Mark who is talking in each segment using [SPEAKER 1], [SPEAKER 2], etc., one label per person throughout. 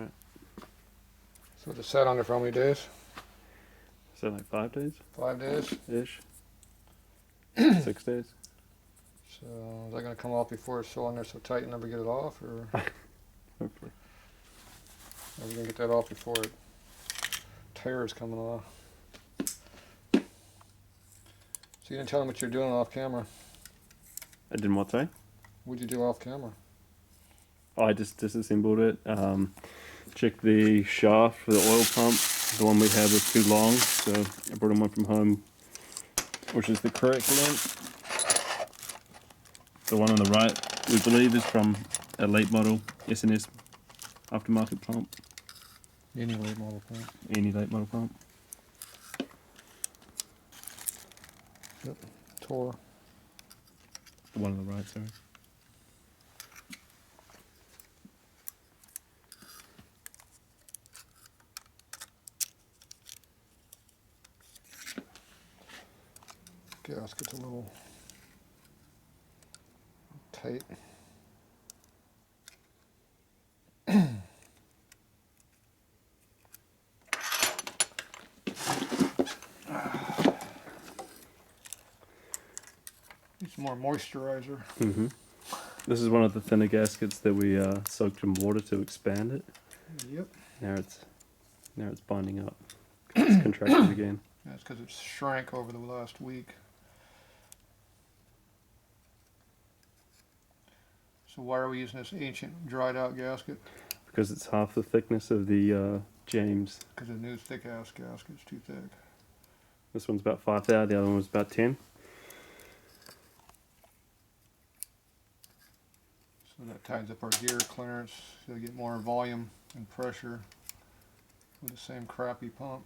[SPEAKER 1] Alright.
[SPEAKER 2] So it's sat on there for how many days?
[SPEAKER 1] Is that like 5 days?
[SPEAKER 2] 5 days?
[SPEAKER 1] Ish. 6 days?
[SPEAKER 2] So is that going to come off before it's so on there so tight and never get it off? Or
[SPEAKER 1] Hopefully.
[SPEAKER 2] are we going to get that off before it tears coming off? So you didn't tell them what you're doing off camera.
[SPEAKER 1] I didn't what, say?
[SPEAKER 2] What'd you do off camera?
[SPEAKER 1] Oh, I just disassembled it. Checked the shaft for the oil pump. The one we had was too long, so I brought in one from home, which is the correct length. The one on the right, we believe, is from a late model S&S aftermarket pump.
[SPEAKER 2] Any late model pump.
[SPEAKER 1] Any late model pump.
[SPEAKER 2] Yep. Tor.
[SPEAKER 1] The one on the right, sorry.
[SPEAKER 2] Gasket's a little tight. Needs more moisturizer.
[SPEAKER 1] Mm-hmm. This is one of the thinner gaskets that we soaked in water to expand it.
[SPEAKER 2] Yep.
[SPEAKER 1] Now it's binding up. It's contracted again.
[SPEAKER 2] That's because it's shrank over the last week. So why are we using this ancient dried out gasket?
[SPEAKER 1] Because it's half the thickness of the James.
[SPEAKER 2] Because the new thick ass gasket's too thick.
[SPEAKER 1] This one's about 5 thou, the other one was about 10.
[SPEAKER 2] So that tightens up our gear clearance, so we get more volume and pressure with the same crappy pump.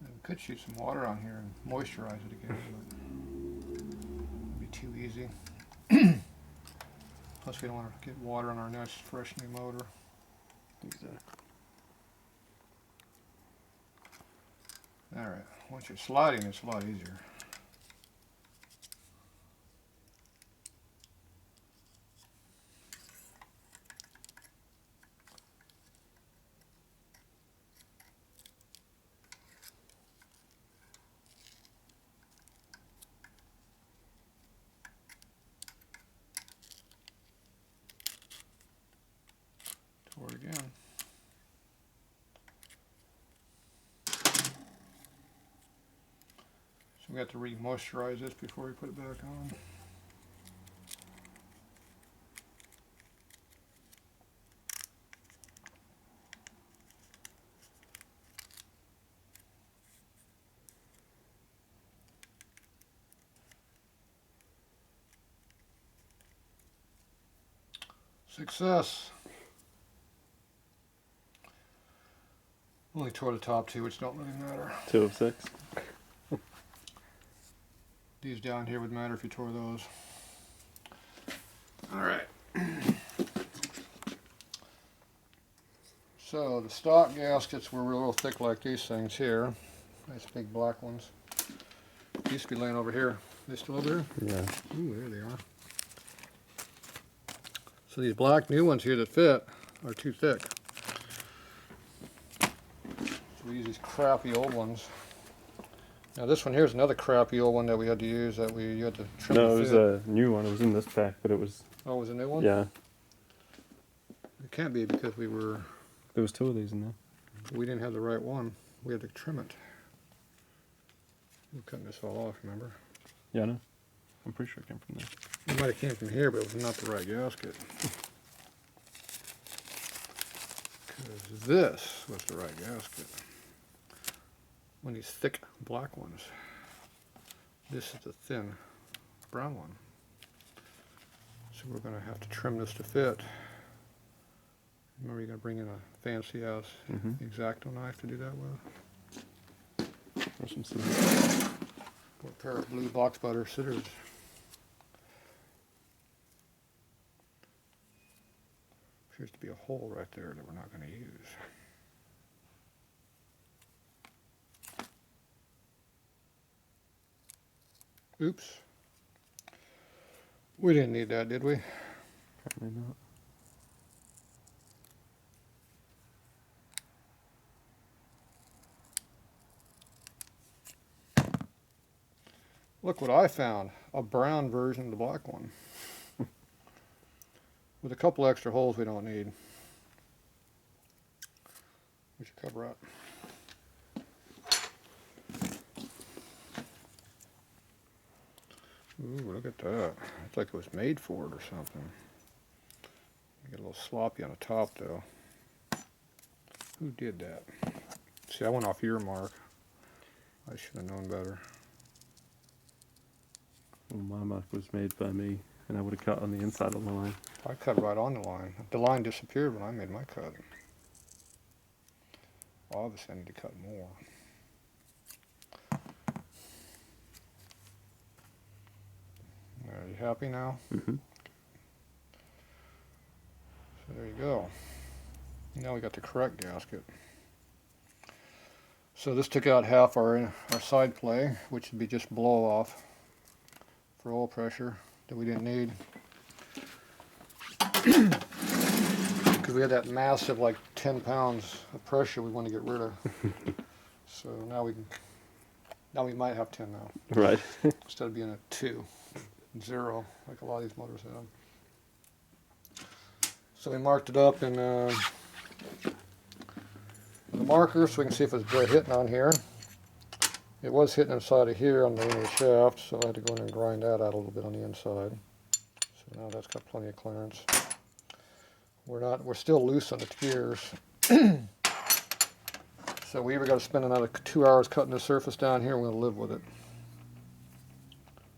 [SPEAKER 2] And we could shoot some water on here and moisturize it again, but it'd be too easy. Plus we don't want to get water on our nice fresh new motor.
[SPEAKER 1] Exactly.
[SPEAKER 2] Alright, once you're sliding it's a lot easier. Toward again. So we have to re-moisturize this before we put it back on. Success! Only tore the top two, which don't really matter.
[SPEAKER 1] 2 of 6.
[SPEAKER 2] These down here would matter if you tore those. Alright. So the stock gaskets were real thick like these things here. Nice big black ones. Used to be laying over here. They still over here?
[SPEAKER 1] Yeah.
[SPEAKER 2] Ooh, there they are. So these black new ones here that fit are too thick. So we use these crappy old ones. Now this one here is another crappy old one that we had to use that you had to trim.
[SPEAKER 1] No, it was a new one. It was in this pack, but it was...
[SPEAKER 2] Oh, it was a new one?
[SPEAKER 1] Yeah.
[SPEAKER 2] It can't be because we
[SPEAKER 1] There was 2 of these in there.
[SPEAKER 2] didn't have the right one. We had to trim it. We're cutting this all off, remember?
[SPEAKER 1] Yeah, I know. I'm pretty sure it came from there.
[SPEAKER 2] It might have came from here, but it was not the right gasket. Because this was the right gasket. One of these thick black ones. This is the thin brown one. So we're going to have to trim this to fit. Remember, you're going to bring in a fancy ass X-Acto knife to do that with.
[SPEAKER 1] Or some scissors.
[SPEAKER 2] Or a pair of blue box butter scissors. Appears to be a hole right there that we're not going to use. Oops. We didn't need that, did we?
[SPEAKER 1] Apparently not.
[SPEAKER 2] Look what I found. A brown version of the black one. With a couple extra holes we don't need. We should cover up. Ooh, look at that. It's like it was made for it or something. Get a little sloppy on the top though. Who did that? See, I went off your mark. I should have known better.
[SPEAKER 1] Well, my mark was made by me, and I would have cut on the inside of the line.
[SPEAKER 2] I cut right on the line. The line disappeared when I made my cut. Obviously, I need to cut more. Are you happy now?
[SPEAKER 1] Mm-hmm.
[SPEAKER 2] So there you go. Now we got the correct gasket. So this took out half our side play, which would be just blow off for oil pressure that we didn't need. Because we had that massive, like 10 pounds of pressure we want to get rid of. So now we might have 10 now.
[SPEAKER 1] Right.
[SPEAKER 2] Instead of being a 2, 0, like a lot of these motors have. So we marked it up in the marker so we can see if it's hitting on here. It was hitting inside of here on the end of the shaft, so I had to go in and grind that out a little bit on the inside. So now that's got plenty of clearance. We're still loose on the gears. So we either got to spend another 2 hours cutting the surface down here, or we're going to live with it.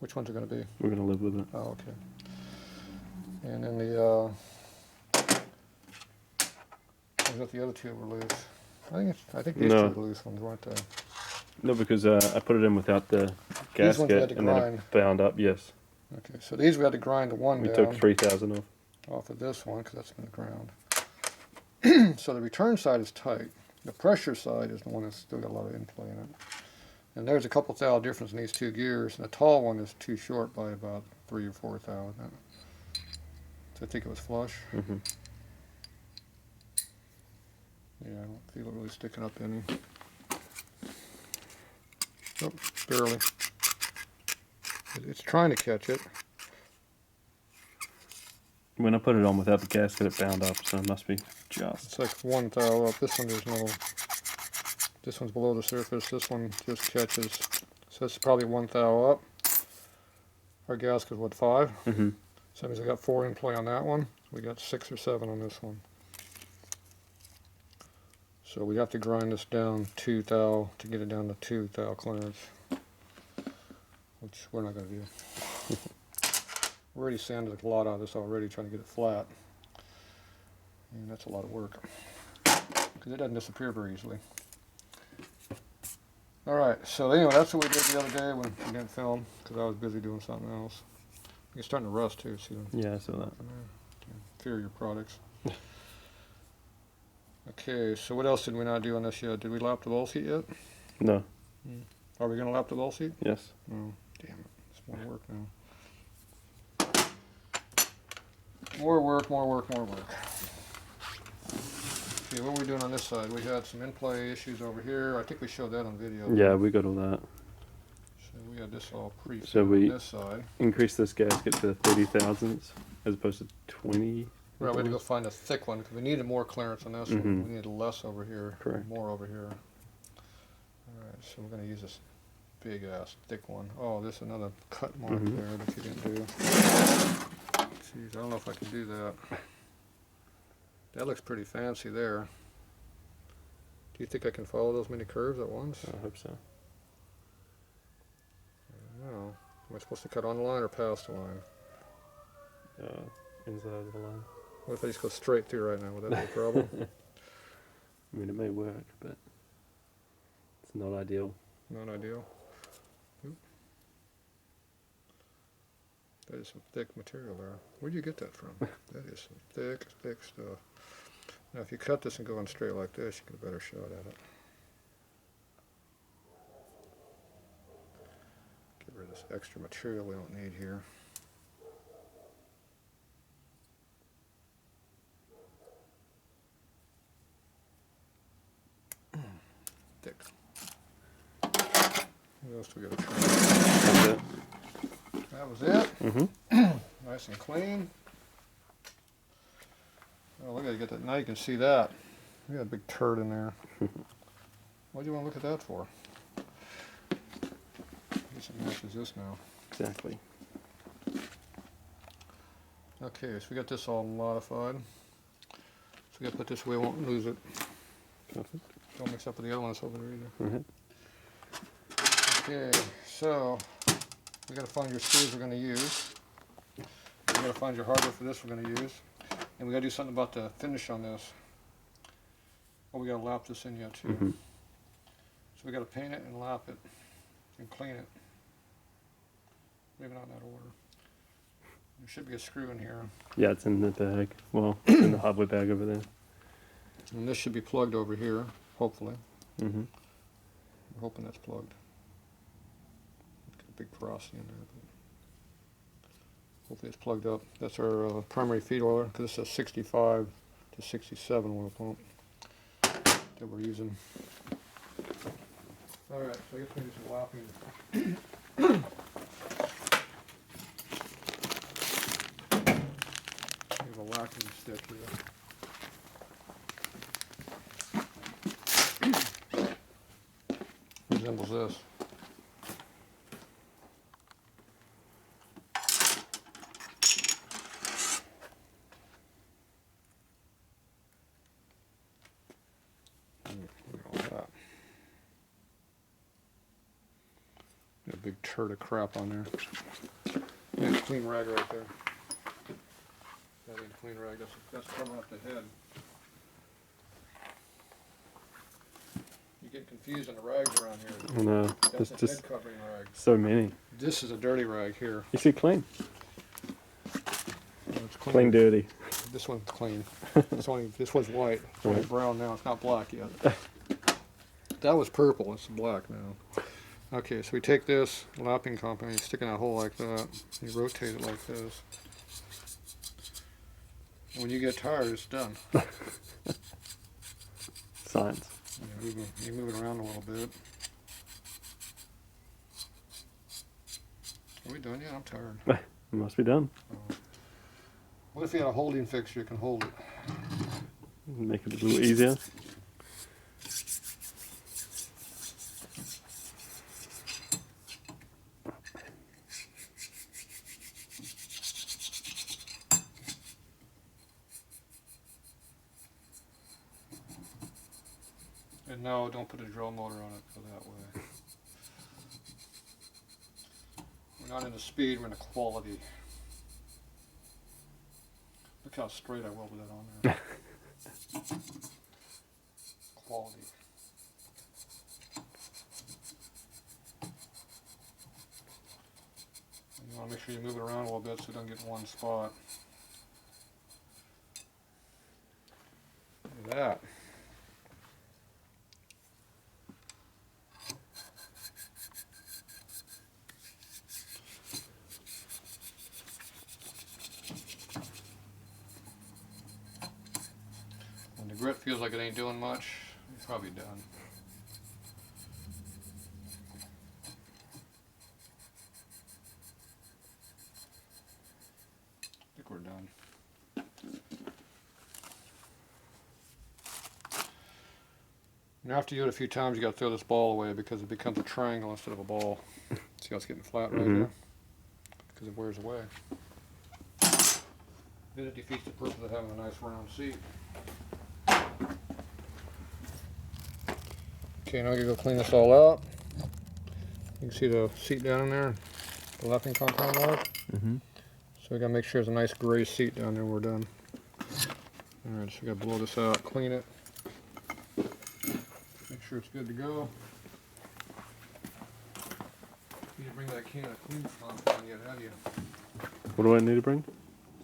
[SPEAKER 2] Which ones are going to be?
[SPEAKER 1] We're going to live with it.
[SPEAKER 2] Oh, okay. And then the the other two were loose. I think these two were loose ones, weren't they?
[SPEAKER 1] No, because I put it in without the
[SPEAKER 2] These ones we had
[SPEAKER 1] gasket,
[SPEAKER 2] to
[SPEAKER 1] and then
[SPEAKER 2] grind.
[SPEAKER 1] it bound up. Yes.
[SPEAKER 2] Okay, so these we had to grind the one
[SPEAKER 1] We
[SPEAKER 2] down
[SPEAKER 1] took 3,000
[SPEAKER 2] off of this one because that's been ground. So the return side is tight. The pressure side is the one that's still got a lot of inplay in it. And there's a couple thou difference in these two gears, and the tall one is too short by about 3 or 4 thou. So I think it was flush.
[SPEAKER 1] Mm-hmm.
[SPEAKER 2] Yeah, I don't feel it really sticking up any. Oh, barely. It's trying to catch it.
[SPEAKER 1] When I put it on without the gasket, it bound up, so it must be just.
[SPEAKER 2] It's like 1 thou up. This one there's no. This one's below the surface. This one just catches. So it's probably 1 thou up. Our gasket what 5?
[SPEAKER 1] Mm-hmm.
[SPEAKER 2] So that means I got 4 in play on that one. We got 6 or 7 on this one. So we have to grind this down 2 thou to get it down to 2 thou clearance, which we're not going to do. We already sanded a lot out of this already, trying to get it flat, and that's a lot of work because it doesn't disappear very easily. All right, so anyway, that's what we did the other day when we didn't film because I was busy doing something else. It's starting to rust too. See?
[SPEAKER 1] Yeah, I saw that.
[SPEAKER 2] Inferior products. Okay, so what else did we not do on this yet? Did we lap the bowl seat yet?
[SPEAKER 1] No.
[SPEAKER 2] Are we going to lap the bowl seat?
[SPEAKER 1] Yes.
[SPEAKER 2] Oh, damn it. It's more work now. More work, more work, more work. Okay, what are we doing on this side? We had some in-play issues over here. I think we showed that on video.
[SPEAKER 1] Yeah, we got all that.
[SPEAKER 2] So we had this all pre-filled
[SPEAKER 1] So we
[SPEAKER 2] on this side.
[SPEAKER 1] increased this gasket to 30 thousandths as opposed to 20.
[SPEAKER 2] Right, we had to go find a thick one because we needed more clearance on this one. We needed less over here,
[SPEAKER 1] Correct.
[SPEAKER 2] more over here. All right, so we're going to use this big ass thick one. Oh, there's another cut mark there that you didn't do. Jeez, I don't know if I can do that. That looks pretty fancy there. Do you think I can follow those many curves at once?
[SPEAKER 1] I hope so.
[SPEAKER 2] I don't know. Am I supposed to cut on the line or past the line?
[SPEAKER 1] Inside of the line.
[SPEAKER 2] What if I just go straight through right now? Would that be a problem?
[SPEAKER 1] I mean, it may work, but it's not ideal.
[SPEAKER 2] Not ideal. Oop. That is some thick material there. Where'd you get that from? That is some thick, thick stuff. Now if you cut this and go in straight like this, you get a better shot at it. Get rid of this extra material we don't need here. Thick. What else do we got to try?
[SPEAKER 1] That's it.
[SPEAKER 2] That was it.
[SPEAKER 1] Mm-hmm.
[SPEAKER 2] Nice and clean. Oh, look at it, get that. Now you can see that. We got a big turd in there. What do you want to look at that for? I guess it matches this now.
[SPEAKER 1] Exactly.
[SPEAKER 2] Okay, so we got this all modified. So we got to put this away, we won't lose it.
[SPEAKER 1] Perfect.
[SPEAKER 2] Don't mix up with the other ones over there either.
[SPEAKER 1] Mm-hmm.
[SPEAKER 2] Okay, so we got to find your screws we're going to use. We got to find your hardware for this we're going to use. And we got to do something about the finish on this. Oh, we got to lap this in yet too.
[SPEAKER 1] Mm-hmm.
[SPEAKER 2] So we got to paint it and lap it and clean it. Maybe not in that order. There should be a screw in here.
[SPEAKER 1] Yeah, it's in the bag. Well, in the hardware bag over there.
[SPEAKER 2] And this should be plugged over here, hopefully.
[SPEAKER 1] Mm-hmm.
[SPEAKER 2] We're hoping that's plugged. Got a big porosity in there. But hopefully it's plugged up. That's our primary feed oiler, because this is a 65 to 67 oil pump that we're using. Alright, so I guess we do some lapping. We have a lacking stick here. Resembles this. Look at all that. Got a big turd of crap on there. Yeah, clean rag right there. That ain't a clean rag, that's covering up the head. You get confused on the rags around here.
[SPEAKER 1] Oh no,
[SPEAKER 2] That's
[SPEAKER 1] there's
[SPEAKER 2] a
[SPEAKER 1] just
[SPEAKER 2] head covering rag.
[SPEAKER 1] so many.
[SPEAKER 2] This is a dirty rag here.
[SPEAKER 1] You see, clean.
[SPEAKER 2] Oh, it's
[SPEAKER 1] Clean dirty.
[SPEAKER 2] This one's clean. This one's white. It's only
[SPEAKER 1] Right.
[SPEAKER 2] brown now. It's not black yet. That was purple. It's black now. Okay, so we take this lapping company, stick in a hole like that. You rotate it like this. And when you get tired, it's done.
[SPEAKER 1] Science.
[SPEAKER 2] You move it around a little bit. Are we done yet? I'm tired.
[SPEAKER 1] It must be done.
[SPEAKER 2] What if you had a holding fixture you can hold it?
[SPEAKER 1] Make it a little easier.
[SPEAKER 2] And no, don't put a drill motor on it, go that way. We're not into speed, we're into quality. Look how straight I welded it on there. Quality. And you want to make sure you move it around a little bit so it doesn't get in one spot. Look at that. When the grit feels like it ain't doing much, you're probably done. I think we're done. And after you do it a few times, you got to throw this ball away because it becomes a triangle instead of a ball. See how it's getting flat right there? Because it wears away. Then it defeats the purpose of having a nice round seat. Okay, now you go clean this all out. You can see the seat down in there, the lapping compound mark. So we gotta make sure there's a nice gray seat down there when we're done. Alright, so we gotta blow this out, clean it. Make sure it's good to go. You didn't bring that can of clean compound yet, have you?
[SPEAKER 1] What do I need to bring?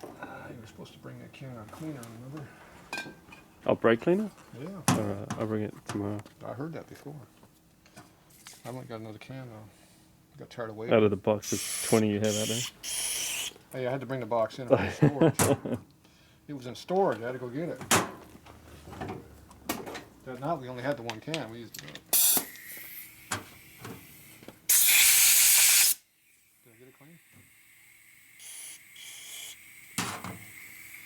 [SPEAKER 2] You were supposed to bring that can of cleaner, remember?
[SPEAKER 1] Oh, brake cleaner?
[SPEAKER 2] Yeah,
[SPEAKER 1] Alright, I'll bring it tomorrow.
[SPEAKER 2] I heard that before. I haven't got another can though. I got tired of waiting.
[SPEAKER 1] Out of the box of 20 you have out there.
[SPEAKER 2] Hey, I had to bring the box in from storage. It was in storage. I had to go get it. That night we only had the one can. We used it up. Did I get it clean?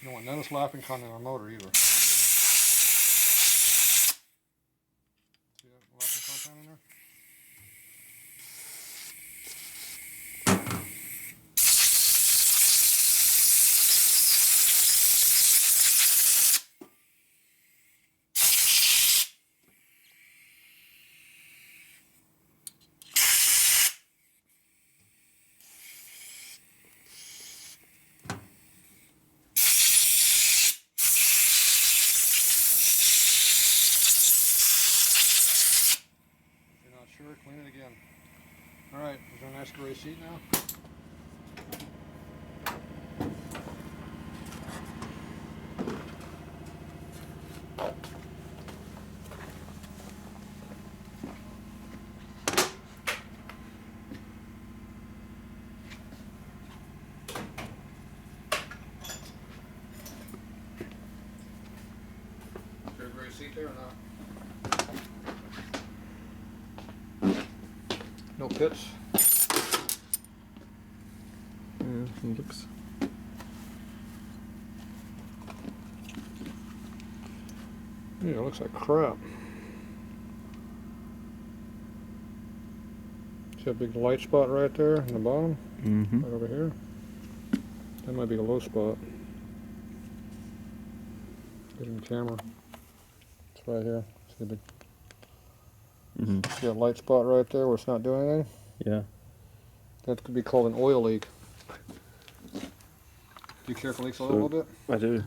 [SPEAKER 2] You don't want none of this laughing content on our motor either. See that laughing content in there? Sure, clean it again. Alright, is there a nice gray seat now? Is there a gray seat there or not? No pits?
[SPEAKER 1] Yeah, it looks.
[SPEAKER 2] Yeah, it looks like crap. See a big light spot right there in the bottom?
[SPEAKER 1] Mm-hmm.
[SPEAKER 2] Right over here? That might be a low spot. Get in the camera. It's right here. See a big, see a light spot right there where it's not doing anything?
[SPEAKER 1] Yeah.
[SPEAKER 2] That could be called an oil leak. Do you care if it leaks a little bit?
[SPEAKER 1] I do.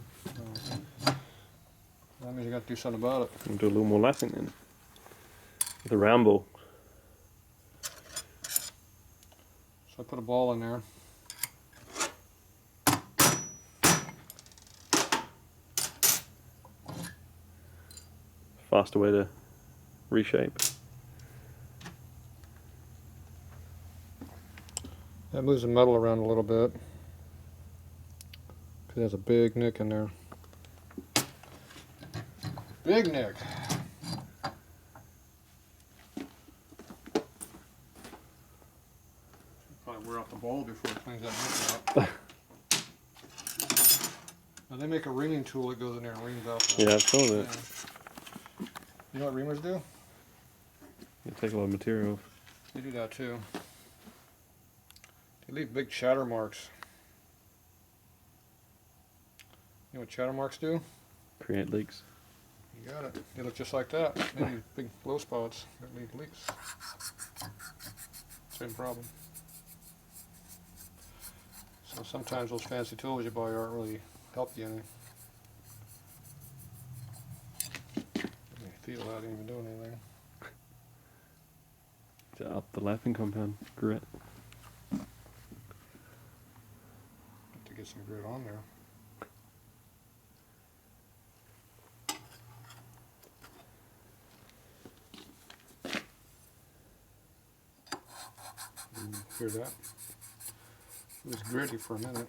[SPEAKER 2] That means you got to do something about it.
[SPEAKER 1] I'll do a little more lapping then. With a round ball.
[SPEAKER 2] So I put a ball in there.
[SPEAKER 1] Faster way to reshape.
[SPEAKER 2] That moves the metal around a little bit. Because there's a big nick in there. Big nick! Probably wear off the ball before it cleans that nick out. Now they make a ringing tool that goes in there and rings out.
[SPEAKER 1] Yeah, I've saw that.
[SPEAKER 2] Yeah. You know what reamers do?
[SPEAKER 1] You take a lot of material off.
[SPEAKER 2] They do that too. They leave big chatter marks. You know what chatter marks do?
[SPEAKER 1] Create leaks.
[SPEAKER 2] You got it. They look just like that. They leave big glow spots that leave leaks. Same problem. So sometimes those fancy tools you buy aren't really help you any. You feel that ain't even doing anything.
[SPEAKER 1] To up the lapping compound grit.
[SPEAKER 2] To get some grit on there. Hear that? It was gritty for a minute.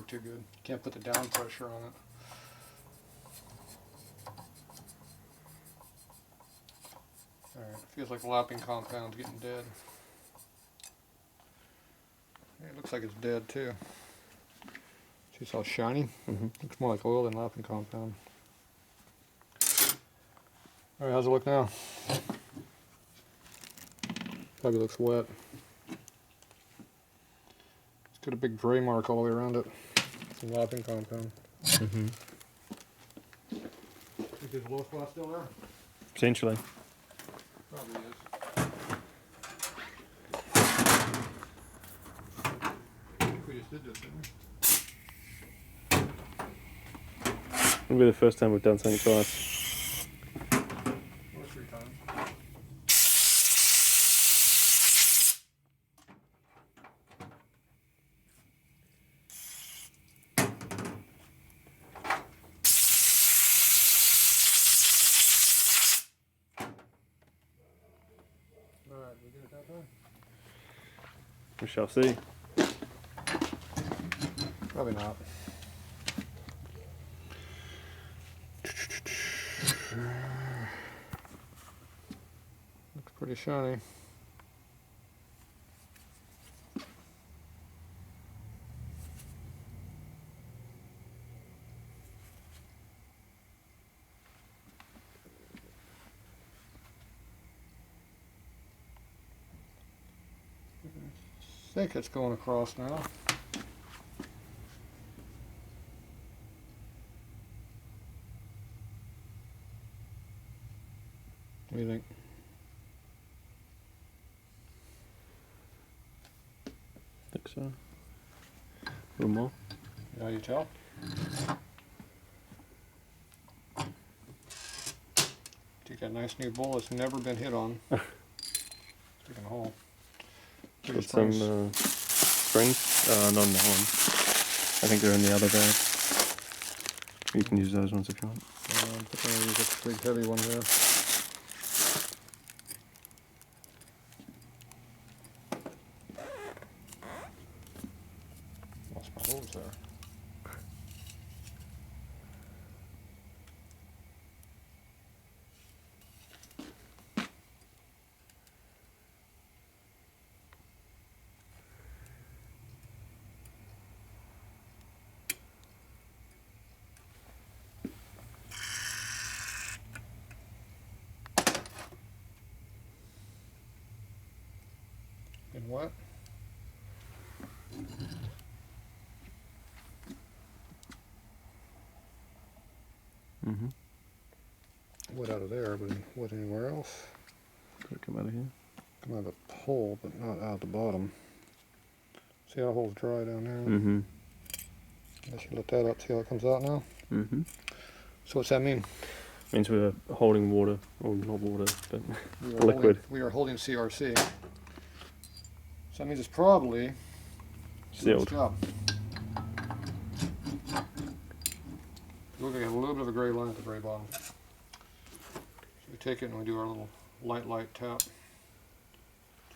[SPEAKER 2] work too good. Can't put the down pressure on it. Alright, feels like the lapping compound's getting dead. It looks like it's dead too. See, it's all shiny. Looks more like oil than lapping compound. Alright, how's it look now? Probably looks wet. It's got a big gray mark all the way around it. Some lapping compound. Think there's a low spot still there?
[SPEAKER 1] Potentially.
[SPEAKER 2] Probably is. I think we just did this, didn't we?
[SPEAKER 1] It'll be the first time we've done something twice.
[SPEAKER 2] Or 3 times. Alright, we get it that time?
[SPEAKER 1] We shall see.
[SPEAKER 2] Probably not. Looks pretty shiny. I think it's going across now. What do you think?
[SPEAKER 1] I think so. A little more.
[SPEAKER 2] Now you tell? Take that nice new bowl that's never been hit on. Stick in a hole.
[SPEAKER 1] Got some springs. Not in that one. I think they're in the other bag. You can use those ones if you want.
[SPEAKER 2] I'm going to use this big heavy one here. Lost my hose there. And what? Wood out of there, but wood anywhere else?
[SPEAKER 1] Could it come out of here?
[SPEAKER 2] Come out of the hole, but not out the bottom. See how the hole's dry down there? Unless you let that up, see how it comes out now? So what's that mean?
[SPEAKER 1] Means we're holding water, or not water, but
[SPEAKER 2] We
[SPEAKER 1] liquid.
[SPEAKER 2] We are holding CRC. So that means it's probably doing its
[SPEAKER 1] Sealed.
[SPEAKER 2] job. Look, I got a little bit of a gray line at the very bottom. So we take it and we do our little light tap.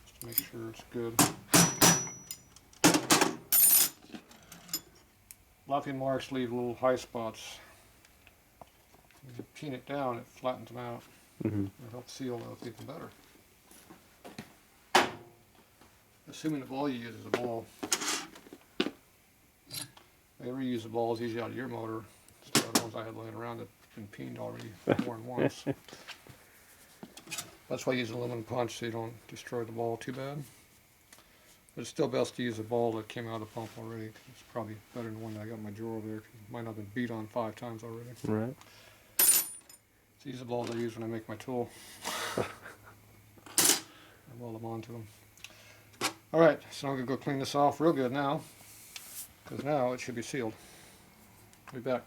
[SPEAKER 2] Just to make sure it's good. Lapping marks leave little high spots. If you pin it down, it flattens them out. It helps seal those even better. Assuming the ball you use is a ball. If I ever use the balls usually out of your motor, instead of the ones I had laying around that have been peened already more than once. That's why I use an aluminum punch so you don't destroy the ball too bad. But it's still best to use a ball that came out of the pump already. It's probably better than the one that I got in my drawer over there. It might not have been beat on 5 times already.
[SPEAKER 1] Right.
[SPEAKER 2] So these are the balls I use when I make my tool. I weld them onto them. Alright, so I'm going to go clean this off real good now. Because now it should be sealed. I'll be back.